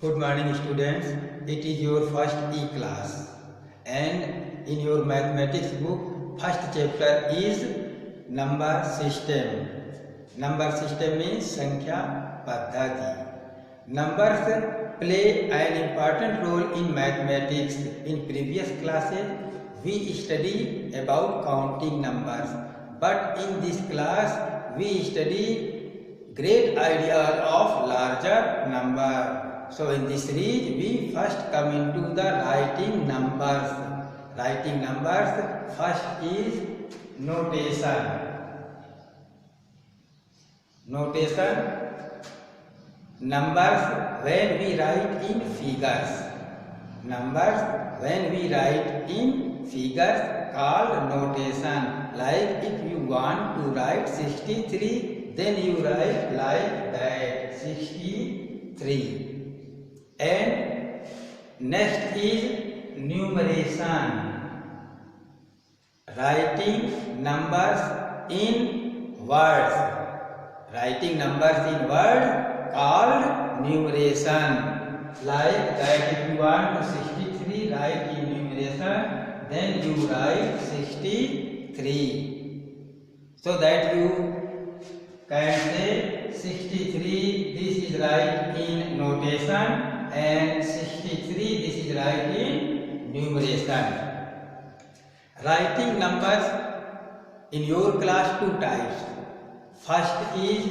Good morning students, it is your first E-class and in your mathematics book first chapter is number system. Number system means Sankhya Paddhati. Numbers play an important role in mathematics. In previous classes we study about counting numbers, but in this class we study great ideas of larger number. So in this series we first come into the writing numbers. Writing numbers, first is notation. Notation, numbers when we write in figures. Numbers when we write in figures called notation. Like if you want to write 63, then you write like that, 63. And next is numeration, writing numbers in words. Writing numbers in words called numeration. Like that, if you want to 63 write in numeration, then you write 63. So that you can say 63, this is right in notation, and 63 this is right in numeration. Writing numbers in your class two types. First is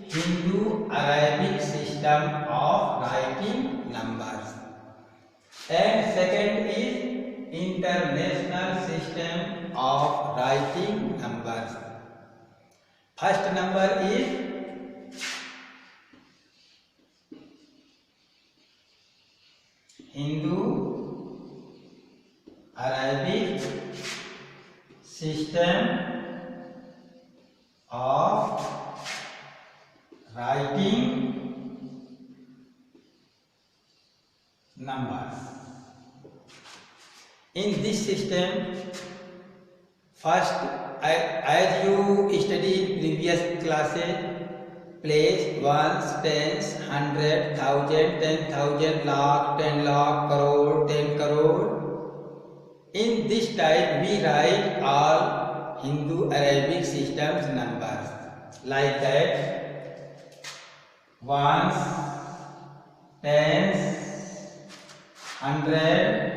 Hindu Arabic system of writing numbers, and second is international system of writing numbers. First number is Hindu Arabic system of writing numbers. In this system, first, as you studied in previous classes, place, ones, tens, 100, 1000, 10,000, lakh, 10 lakh, crore, 10 crore. In this type we write all Hindu Arabic systems numbers. Like that, ones, tens, 100,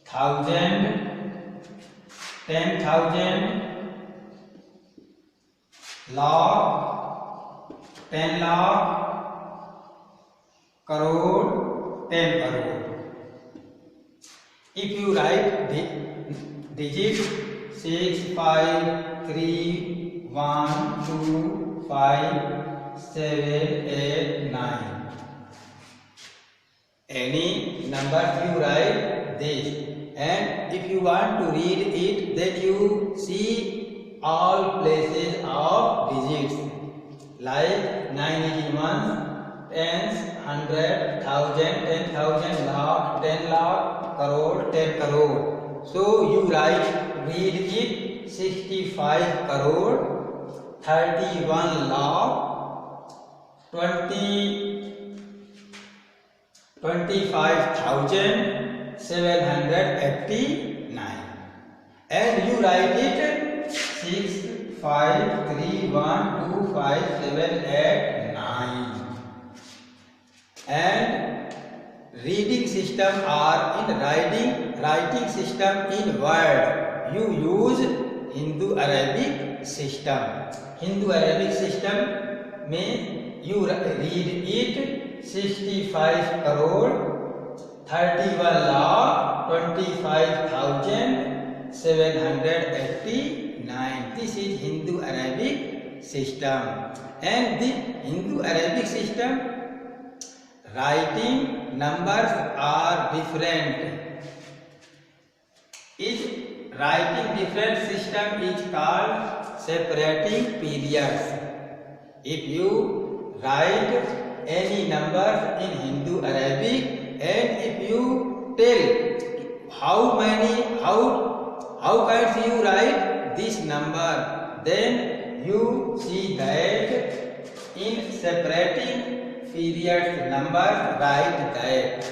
1000, 10,000, lakh, 10 lakh, crore, 10 crore. If you write digit 6, 5, 3, 1, 2, 5, 7, 8, 9. Any number you write this, and if you want to read it, then you see all places of digits. Like 9 is in ones, tens, 100, 1000, 10,000, lakh, 10 lakh, crore, 10 crore. So you read it 65 crore, 31 lakh, 25,789. And you write it 6, 5, 3, 1, 2, 5, 7, 8, 9. And reading system or in writing system in word, you use Hindu Arabic system. Hindu Arabic system means you read it 65 crore, 31 lakh, 25,789. This is Hindu Arabic system. And the Hindu Arabic system writing numbers are different. Each writing different system is called separating periods. If you write any number in Hindu Arabic, and if you tell how can you write this number, then you see that in separating periods numbers, write that.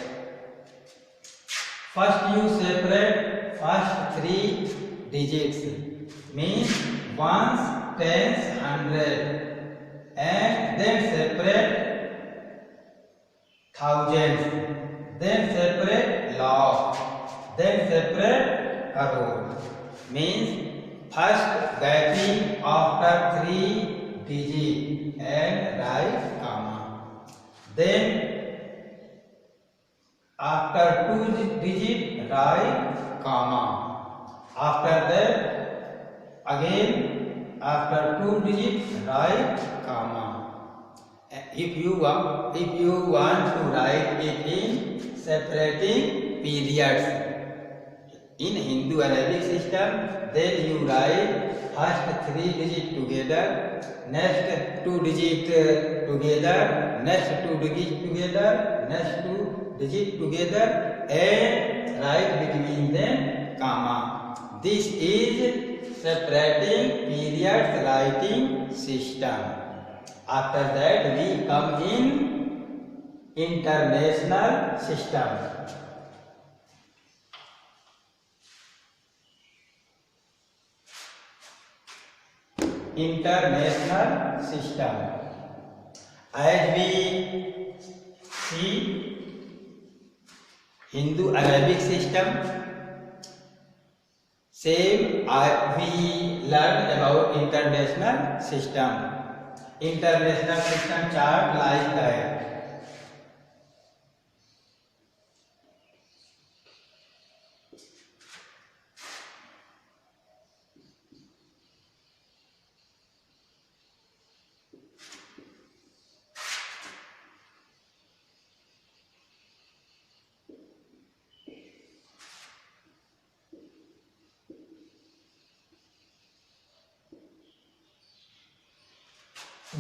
First you separate first 3 digits, means ones, tens, hundred, and then separate thousands, then separate lakh, then separate crore. Means first gapping after 3 digits and write comma. Then after 2 digits write comma. After that again after 2 digits write comma. If you want to write it in separating periods in Hindu Arabic system, then you write first 3 digits together, next 2 digits together, next 2 digits together, next 2 digits together, and write between them comma. This is separating periods writing system. After that we come in international system. International system. As we see Hindu Arabic system, same we learn about international system. International system chart like that.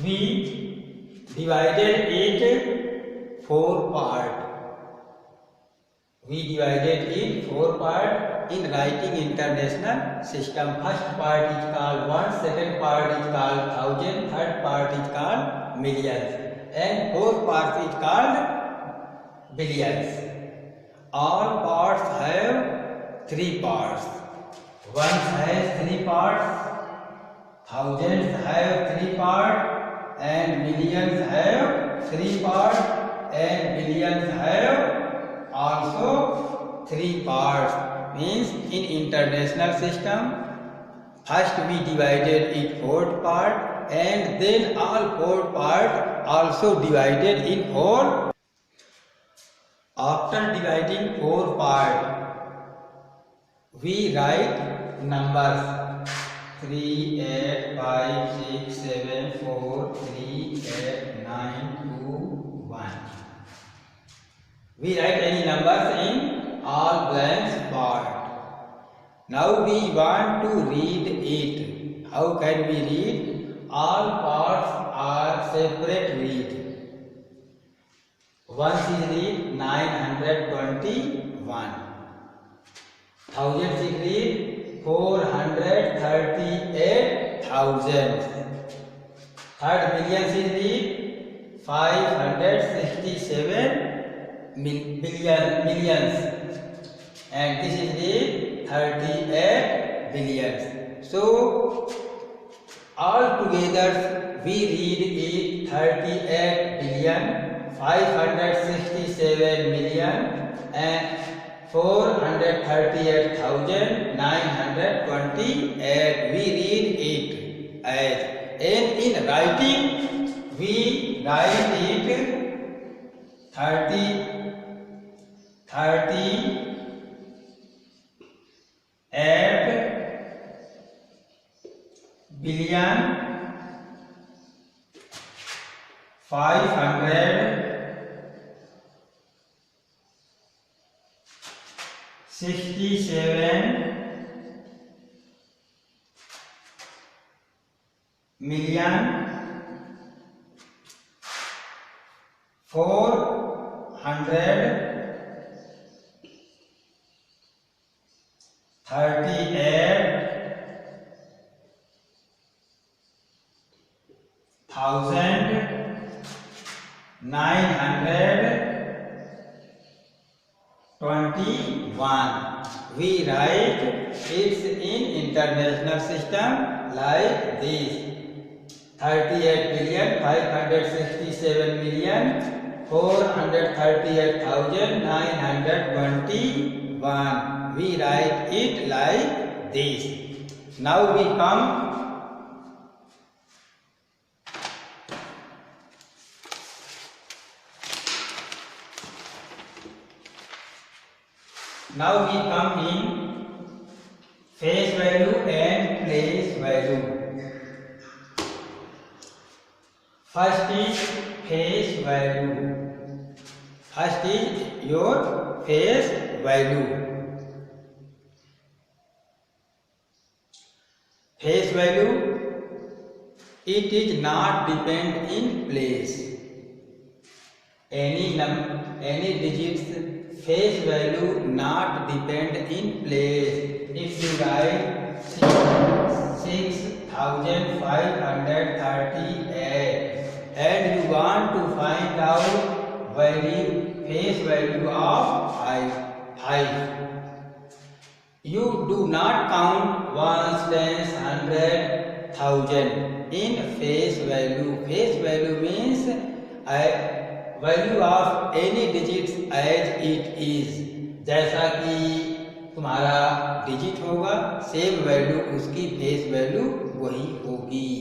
We divided it 4 parts. We divided it 4 parts in writing international system. First part is called one, second part is called thousand, third part is called millions, and fourth part is called billions. All parts have 3 parts. One has 3 parts, thousands have 3 parts, and millions have 3 parts, and billions have also 3 parts. Means in international system, first we divided it 4 parts, and then all 4 parts also divided in 4. After dividing 4 parts, we write numbers. 3, 8, 5, 6, 7, 4, 3, 8, 9, 2, 1. We write any numbers in all blanks part. Now we want to read it. How can we read? All parts are separate read. Once is read 921. Thousands is read 438,000. Third millions is read 567 millions, and this is read 38 billions. So all together we read it 38 billion, 567 million, and 438,928. We read it as, and in writing we write it 38 billion 567 million 438,928. 21. We write it in international system like this: 38,567,438,921. We write it like this. Now we come in face value and place value. First is face value. First is your face value. Face value, it is not depend in place. Any digits face value not depend in place. If you write 6,538 and you want to find out face value of 5, you do not count ones, tens, hundred, thousand in face value. Face value means value of any digits as it is. जैसा कि तुम्हारा digit होगा same value उसकी face value वही होगी.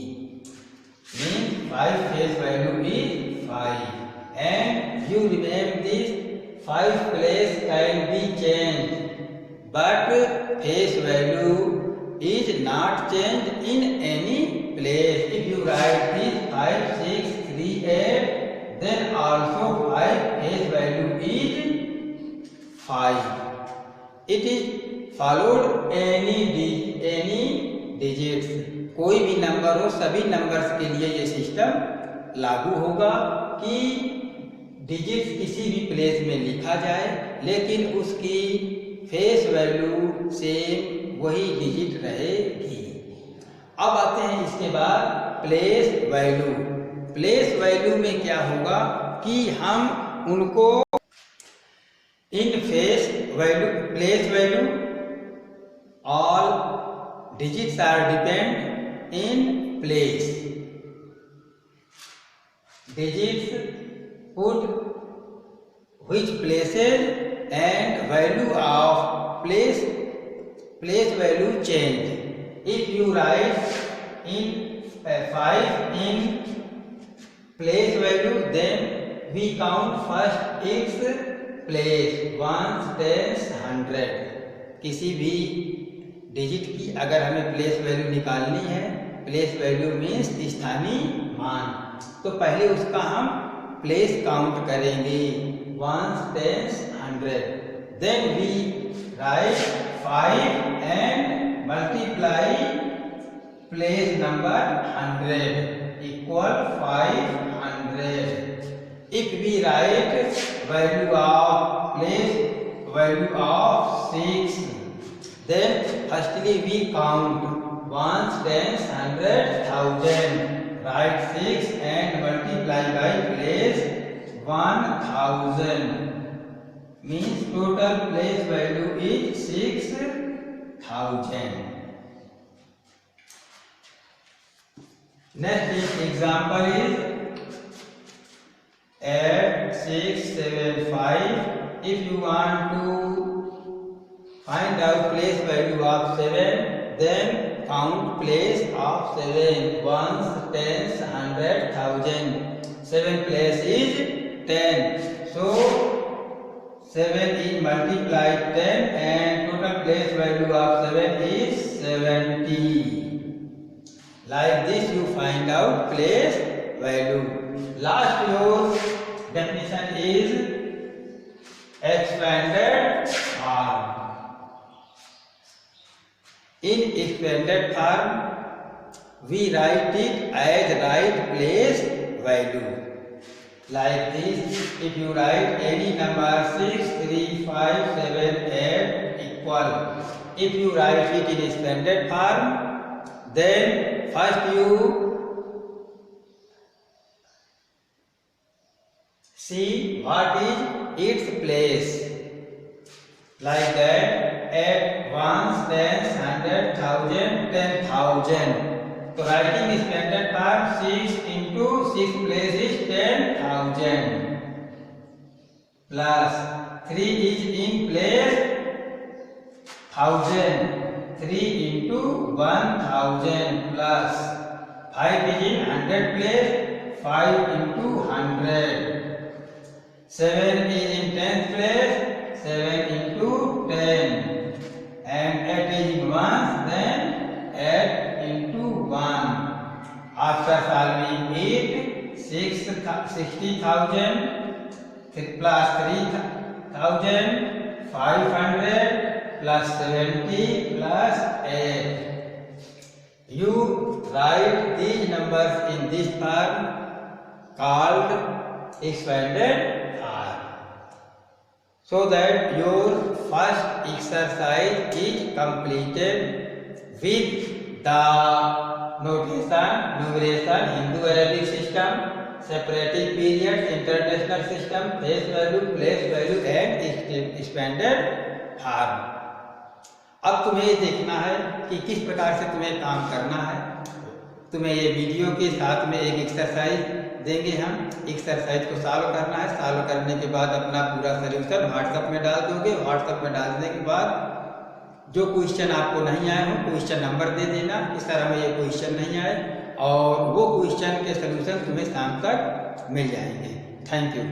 Means 5 face value is 5 and you remember this 5 place can be changed but face value is not changed in any place. If you write this 5, 6, 3, 8, then also 5 face value is 5. It is followed any digits. कोई भी number हो सभी numbers के लिए ये system लागू होगा कि डिजिट्स किसी भी प्लेस में लिखा जाए लेकिन उसकी फेस वैल्यू सेम वही डिजिट रहेगी. अब आते हैं इसके बाद प्लेस वैल्यू. प्लेस वैल्यू में क्या होगा कि हम उनको in face value place value all digits are depend in place. Digits put which places and value of place value change. If you write in 5 in place value, then we count first its place, ones, tens, hundred. किसी भी digit की अगर हमें place value निकालनी है, place value means स्थानीय मान, तो पहले उसका हम प्लेस काउंट करेंगे, ones, tens, hundred. Then we write 5 and multiply place number 100 equal 500. If we write value of place value of 6, then firstly we count ones, tens, hundred, thousand. Write 6 and multiply by place 1000. Means total place value is 6000. Next example is add 675. If you want to find out place value of 7, then count place of 7, ones, tens, hundred, thousand. 7 place is 10, so 7 is multiplied 10 and total place value of 7 is 70. Like this you find out place value. Last your definition is expanded form. In expanded form, we write it as right place value. Like this, if you write any number 6, 3, 5, 7, 8 equal. If you write it in expanded form, then first you see what is its place. like that, at once, tens, 100, 1000, 10,000. So writing standard form 6 into 6 place is 10,000 plus 3 is in place 1000. 3 into 1000 plus 5 is in 100 place 5 into 100. 7 is in 10th place 7 into 10 and 8 is in ones, then 8 into 1. After solving it, 60,000 plus 3,500 plus 70 plus 8. You write these numbers in this form called expanded form, so that your first exercise is completed with the notation, numeration, Hindu-Arabic system, separating periods, international system, face value, place value and expanded form. अब तुम्हें ये देखना है कि किस प्रकार से तुम्हें काम करना है। तुम्हें ये वीडियो के साथ में एक एक्सरसाइज देंगे हम, एक्सरसाइज को सॉल्व करना है। सॉल्व करने के बाद अपना पूरा सॉल्यूशन व्हाट्सएप में डाल दोगे। व्हाट्सएप में डालने के बाद जो क्वेश्चन आपको नहीं आए हो क्वेश्चन नंबर दे देना कि सर हमें ये क्वेश्चन नहीं आए, और वो क्वेश्चन के सॉल्यूशन तुम्हें शाम तक मिल जाएंगे। Thank you.